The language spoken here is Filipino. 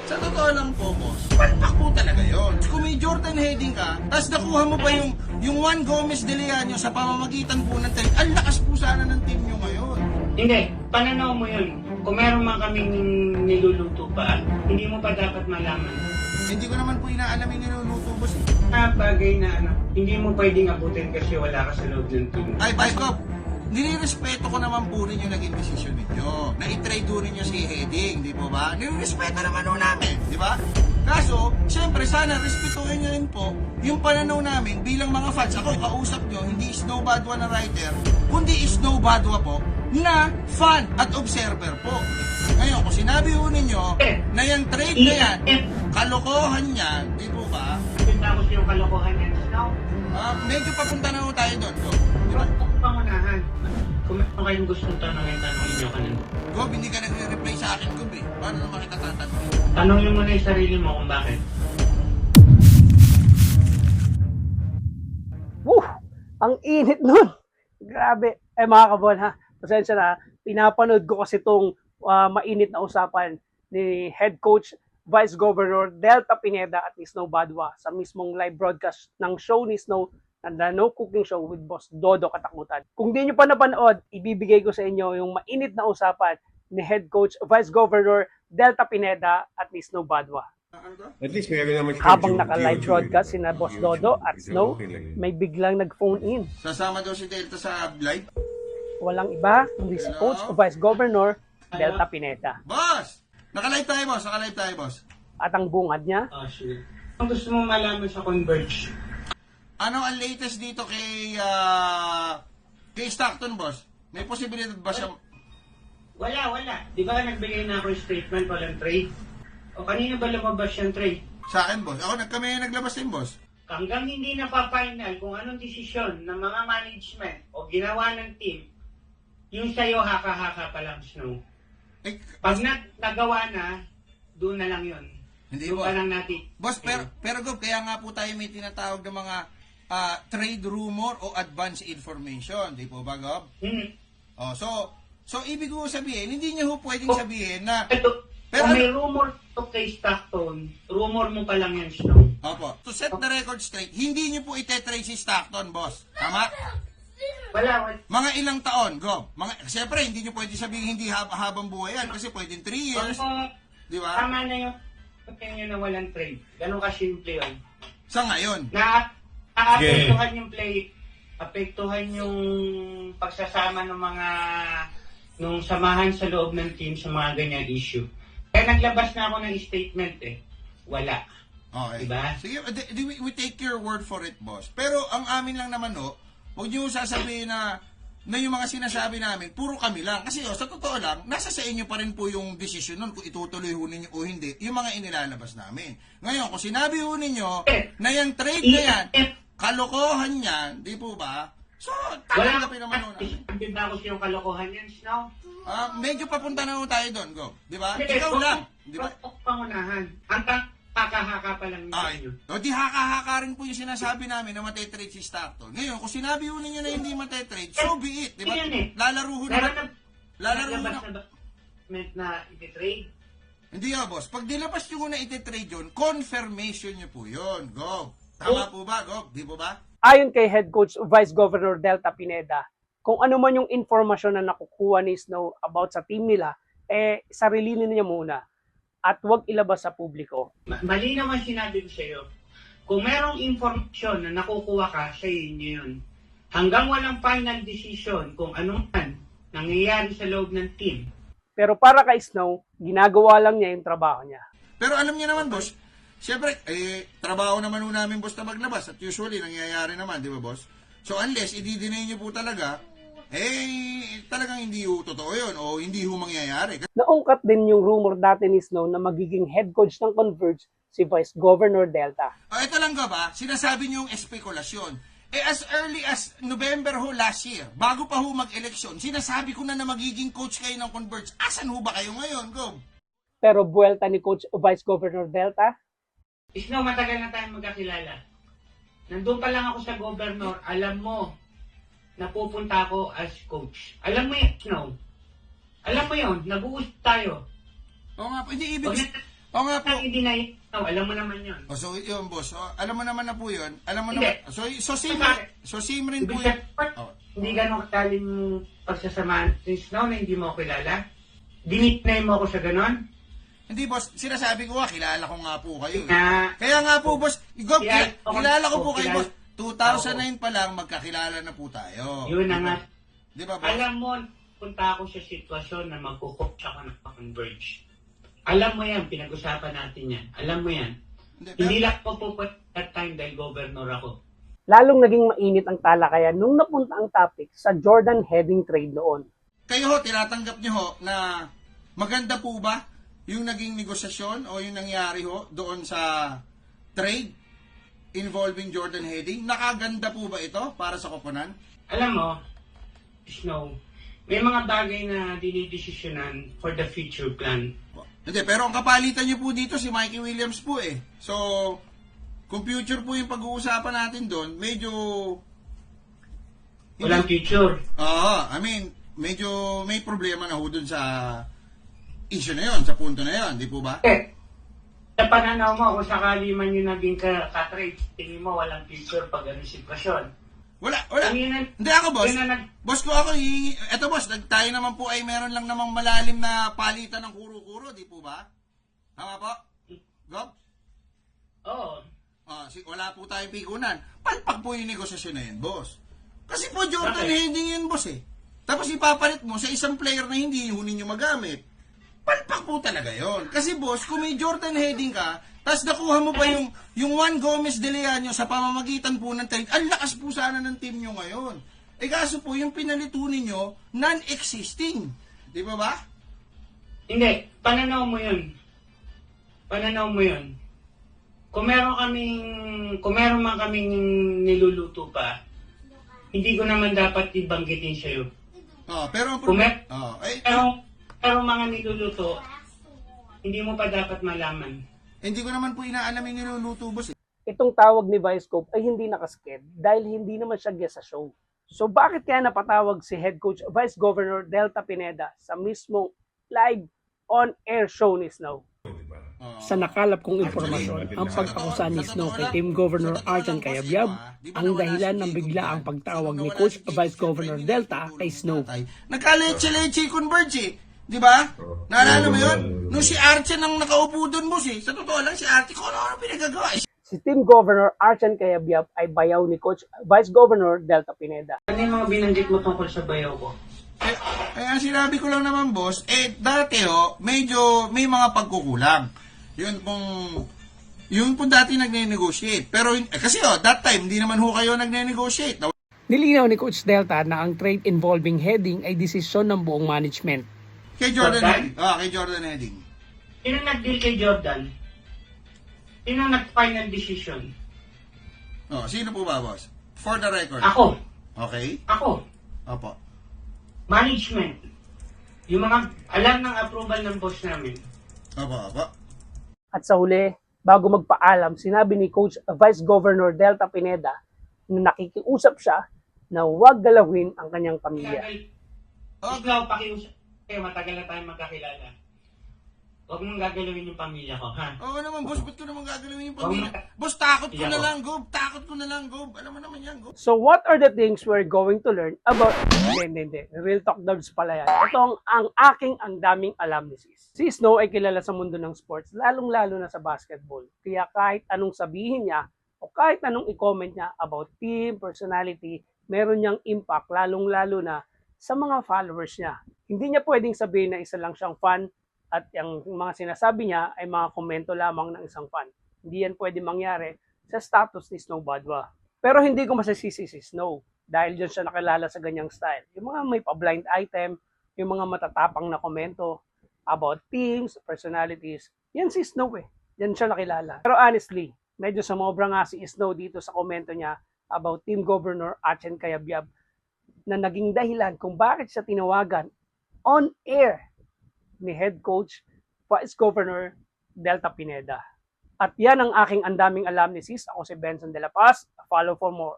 Sa totoo lang po, boss, palpak po talaga yun. Kung may Jordan heading ka, tapos nakuha mo pa yung Juan Gomez de Leaño sa pamamagitan po ng trade, ang lakas po sana ng team nyo ngayon. Hindi, pananaw mo yun. Kung meron man kaming niluluto pa, hindi mo pa dapat malaman. Hindi ko naman po inaalam yung niluluto, boss. Bagay na hindi mo pwedeng abutin kasi wala ka sa loob ng team. Ay, Vice Cop, nilirespeto ko naman po rin yung naging desisyon ninyo. Na i-trade po ninyo si Heading, di po ba? Nilirespeto naman po namin, di ba? Kaso, siyempre, sana respetuhin nyo rin po yung pananaw namin bilang mga fans. Ako, kausap nyo, hindi Snow Badwa na writer, kundi Snow Badwa po na fan at observer po. Ngayon, kung sinabi ho ninyo na yung trade na yan, kalokohan yan, di po ba? Tapos yung kalokohan yan, Snow. Medyo papunta na ho tayo doon, Go. Di ba? Pangunahan. Kung meron kayong gustong tanongin nyo ka nun. Gob, hindi ka nagre-reply sa akin, Gob eh. Paano naman kita tatanungin? Tanongin mo na yung sarili mo kung bakit. Woo! Ang init nun! Grabe. Mga kabon ha, pasensya na. Pinapanood ko kasi itong mainit na usapan ni Head Coach Vice Governor Delta Pineda at ni Snow Badwa sa mismong live broadcast ng show ni Snow na No Cooking Show with Boss Dodo Katakutan. Kung di nyo pa napanood, ibibigay ko sa inyo yung mainit na usapan ni Head Coach Vice Governor Delta Pineda at ni Snow Badwa. At least may naman Habang naka-live broadcast sina Boss Dodo at Snow, may biglang nag-phone in. Sasama daw si Delta sa live? Walang iba, kundi si Coach Vice Governor Delta Pineda. Boss! Naka-live tayo, boss. Naka-live tayo, boss. At ang bungad niya, Sure. Kung gusto mo malaman sa Converge, Ano ang latest dito kay Stockton, boss? May posibilidad ba siya? wala. Di ba nagbigay na ako yung statement walang trade? O kanina ba lumabas yung trade? Sa akin, boss. Ako, kami naglabas din, boss. Hanggang hindi na pa-final kung anong desisyon ng mga management o ginawa ng team, yung sa'yo haka-haka pa lang, Snow. Eh, Pag nagawa na, doon na lang yun. hindi, Doon boss. pa lang natin. Boss, pero Gob, kaya nga po tayo may tinatawag ng mga trade rumor o advance information. Di po ba, Gob? Oh, so ibig ko sabihin, hindi niyo ho pwedeng sabihin na... Ito, Pero kung may rumor to kay Stockton, rumor mo pa lang yan, Snow. Opo. To set the record straight, hindi niyo po itetrade si Stockton, boss. Tama? Wala. Mga ilang taon, Gob. Siyempre, hindi niyo pwede sabihin hindi habang buhay yan kasi pwedeng 3 years. Di ba? Tama na yung opinion na walang trade. Ganun ka-simple yun. Sa ngayon. Naapektuhan yung play, apektuhan yung pagsasama ng mga nung samahan sa loob ng team sa mga ganyan issue. Kaya naglabas na ako ng statement Wala. Okay. Diba? Sige, we take your word for it, boss. Pero ang amin lang naman, huwag niyo sasabihin na yung mga sinasabi namin, puro kami lang. Kasi sa totoo lang, nasa sa inyo pa rin po yung decision nun kung itutuloy ho ninyo o hindi, yung mga inilalabas namin. Ngayon, kung sinabi ho ninyo na yung trade na yan, kalokohan yan, di po ba? So, tatanggapin naman ho namin. Hindi ba ako yung kalokohan yan, Snow? Medyo papunta na ho tayo doon, Go. Di ba? Ikaw lang. Di ba? Pangunahan. Ang haka-haka pa lang Ay, yun. o di haka-haka rin po yung sinasabi namin na matetrade si Stockton. Ngayon, kung sinabi ho ninyo na hindi matetrade, so be it, di ba? Lalaro ho naman. Lalaro ho naman. Na ititrade. Hindi boss. Pag dilabas nyo na ititrade yun, confirmation nyo po yun. Go. Tama po ba, Go? Di po ba? ayon kay Head Coach Vice Governor Delta Pineda, kung ano man yung informasyon na nakukuha ni Snow about sa team nila, sarilinin niya muna at huwag ilabas sa publiko. Mali naman sinabi ko sa iyo. Kung merong informasyon na nakukuha ka, sa inyo yun. Hanggang walang final decision kung ano man nangyayari sa loob ng team. Pero para kay Snow, ginagawa lang niya yung trabaho niya. Pero alam niya naman, boss, siyempre, trabaho naman ho namin, boss, na maglabas. At usually, nangyayari naman, di ba, boss? So, unless, i-deny niyo po talaga, talagang hindi ho totoo yun o hindi ho mangyayari. Naungkat din yung rumor dati ni Snow na magiging head coach ng Converge si Vice Governor Delta. Ito lang ba, sinasabi niyo yung espekulasyon. As early as November ho last year, bago pa ho mag-eleksyon, sinasabi ko na magiging coach kayo ng Converge. Asan ho ba kayo ngayon, Go? Pero buwelta ni Coach Vice Governor Delta, Snow, matagal na tayong magkakilala. Nandun pa lang ako sa governor, alam mo, napupunta ako as coach. Alam mo yun, Snow. Alam mo yun, nag-uusap tayo. Oo nga po, hindi ibig... O nga po. Ang hindi na alam mo naman yun. O, so yun, boss. O, alam mo naman na po yun. Alam mo Hindi. naman. So Simrin po Ibig yun. sabihin, Oh. hindi ganun kataling pagsasamahan since now na hindi mo ako kilala. Dinitnay mo ako sa ganon. Hindi, boss. Sinasabi ko nga, kilala ko nga po kayo. Eh. Na, Kaya nga po, boss. Kilala ko po kayo, kilala. boss. 2009 pa lang, magkakilala na po tayo. yun na nga. Di ba, boss? Alam mo, punta ako sa sitwasyon na magkukop siya ako ng converge. Alam mo yan, pinag-usapan natin yan. Alam mo yan. Hindi lang po po that time dahil governor ako. Lalong naging mainit ang talakayan nung napunta ang topic sa Jordan Heading trade noon. Kayo ho, tinatanggap niyo ho na maganda po ba yung naging negosasyon o yung nangyari ho doon sa trade involving Jordan Heading? Nakaganda po ba ito para sa koponan? Alam mo, Snow, may mga bagay na dinidesisyonan for the future plan. Hindi, pero ang kapalitan niyo po dito si Mikey Williams po eh. So, kung future po yung pag-uusapan natin doon, medyo... Walang future. Oo, I mean, medyo may problema na ho doon sa issue na yon, sa punto na yon, di po ba? Sa pananaw mo, kung sakali man yung naging ka-trade, tingin mo walang future pag ano sitwasyon. Wala. Hindi ako, boss. Boss ko ako, eto boss, tayo naman po ay meron lang namang malalim na palitan ng kuro-kuro, di po ba? Tama po? Gob? Oo. Wala po tayong pikunan. Palpak po yung negosasyon na yun, boss. Kasi po Jordan Heading yun, boss eh. Tapos ipapalit mo sa isang player na hindi ho ninyo magamit. Palpak po talaga yon. Kasi boss, kung may Jordan Heading ka, tapos nakuha mo pa yung Juan Gomez de Leaño sa pamamagitan po ng trade, ang lakas po sana ng team nyo ngayon. Eh kaso po, yung pinalito ninyo, non-existing. Di ba ba? Hindi, pananaw mo yun. Pananaw mo yun. Kung meron man kaming niluluto pa, hindi ko naman dapat ibanggitin sa'yo. Pero ang Kung pero mga niluluto, hindi mo pa dapat malaman. hindi ko naman po inaalam yung niluluto, boss eh. Itong tawag ni Vice Scope ay hindi nakasked dahil hindi naman siya guest sa show. So bakit kaya napatawag si Head Coach Vice Governor Delta Pineda sa mismong live on-air show ni Snow? Sa nakalap kong impormasyon, ang pag-akusa ni Snow kay Team Governor Arjan Cayabyab ang dahilan ng bigla ang pagtawag ni Coach Vice Governor Delta kay Snow. Nagka-leche-leche converge eh. Di ba? Naalala mo yun? Nung si Archen ang nakaupo doon, boss eh. Sa totoo lang, si Archen, kung ano pinagagawa eh. Si Team Governor Arjan Cayabyab ay bayaw ni Coach Vice Governor Delta Pineda. Ano yung mga binanggit mo tungkol sa bayaw ko? Kaya sinabi ko lang naman, boss, dati medyo may mga pagkukulang. Yun pong dati nagne-negotiate. Pero, kasi that time, hindi naman ho kayo nagne-negotiate. Nilinaw ni Coach Delta na ang trade involving Heading ay desisyon ng buong management. Kay Jordan Heading. Kay Jordan Heading. Sino nag-deal kay Jordan? Sino nag-final decision? Sino po ba, boss? For the record. Ako. Okay? Ako. Opo. Management. Yung mga alam ng approval ng boss namin. Opo. At sa huli, bago magpaalam, sinabi ni Coach Vice Governor Delta Pineda na nakikiusap siya na huwag galawin ang kanyang pamilya. Ikaw, pakiusap. Matagal na tayo magkakilala. Huwag mong gagalawin yung pamilya ko, ha? Oo naman, boss. Ba't ko naman gagalawin yung pamilya? Boss, takot ko na lang, Gob. Takot ko na lang, Gob. Alam mo naman yan, Gob. So what are the things we're going to learn about... Hindi. Real Talk Dubs pala yan. Ito ang aking ang daming alam ni Sis. Si Snow ay kilala sa mundo ng sports, lalong-lalo na sa basketball. Kaya kahit anong sabihin niya o kahit anong i-comment niya about team, personality, meron niyang impact, lalong-lalo na sa mga followers niya. Hindi niya pwedeng sabihin na isa lang siyang fan at yung mga sinasabi niya ay mga komento lamang ng isang fan. Hindi yan pwede mangyari sa status ni Snow Badwa. Pero hindi ko masasisi si Snow dahil dyan siya nakilala sa ganyang style. Yung mga may pa-blind item, yung mga matatapang na komento about teams, personalities, yan si Snow eh. Yan siya nakilala. Pero honestly, medyo sumobra nga si Snow dito sa komento niya about Team Governor Arjen Cayabyab na naging dahilan kung bakit siya tinawagan on air ni Head Coach Vice Governor Delta Pineda. At yan ang aking andaming alam ni Sis. Ako si Benson De La Paz. Follow for more.